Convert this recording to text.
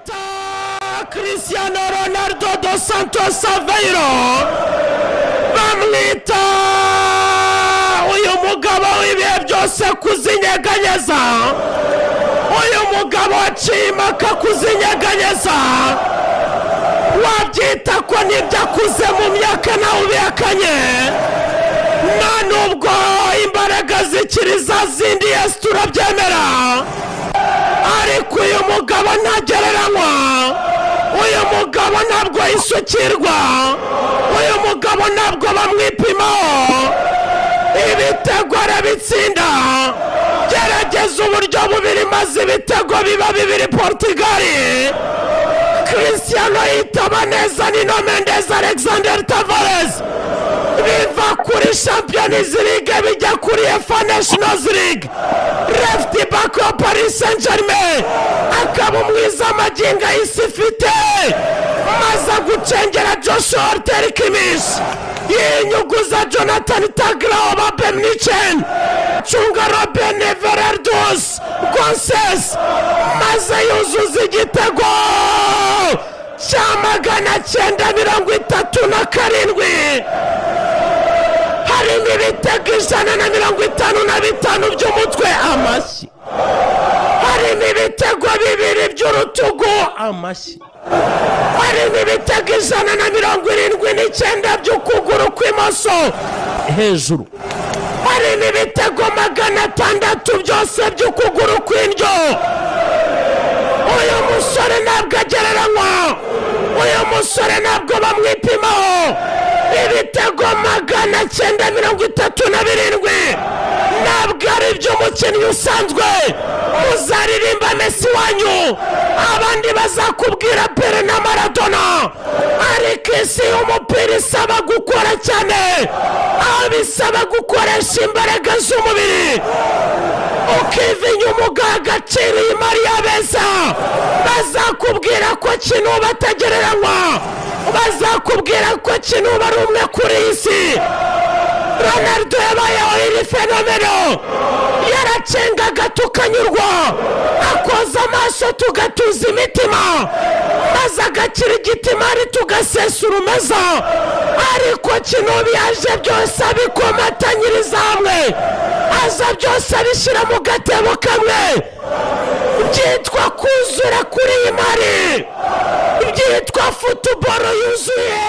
bamwita Cristiano Ronaldo dos Santos Aveiro, bamwita uyu mugabo w'ibihe byose kuzinyeganyeza, uyu mugabo wacimaka kuzinyeganyeza, wabyita ko nibyo akuze mu myaka nawe ubihakanye, nta nubwo imbaraga zikiri za zindi Yesu turabyemera, ariko uyu mugabo ntagereranywa, uyu mugabo ntabwo yisukirwa, uyu mugabo ntabwo bamwipimaho, ibitego arabitsinda. Gerageza uburyo bubiri maze ibitego biba bibiri Portugal. Cristiano yitaba neza Nuno Mendes, Alexander Tavares, biva kuri Champions League bijya kuri UEFA Nations League. Left back wa Paris Saint-Germain, akaba umwiza maginga y'isifite, maze gucengera Joshua Kimmich, yinyuguza Jonathan Tagla wa Bayern Munich, cunga Robben Everardus Gonçalves, maze yuzuza igitego cya 937. Harimo ibitego 155 by'umutwe, amashyi. Harimo ibitego bibiri by'urutugu, amashyi. Harimo ibitego 179 by'ukuguru kw'imoso hejuru. Harimo ibitego 600 byose by'ukuguru kw'indyo. Uyu musore ntabwo agereranywa, uyu musore ntabwo bamwipimaho. Ibitego 937 ntabwo ari iby'umukinnyi usanzwe. Muzaririmba Messi wanyu, abandi bazakubwira Pele na Maradona, ariko isi y'umupira isaba gukora cyane, aho bisaba gukoresha imbaraga z'umubiri, ukiva inyuma ugaha agaciro imari y'abeza. Bazakubwira ko kino batagereranywa, bazakubwira ko kino bari umwe kuri isi. Ronaldo yabayeho iri fenomeno, yaracengaga tukanyurwa, akoza amaso tugatuza imitima, maze agakira igitimari tugasesa urumeza, ariko kino byaje byose abikomatanyiriza hamwe, aza byose abishyira mu gatebo kamwe. Byitwa kuzura kuri iyi mari, byitwa football yuzuye.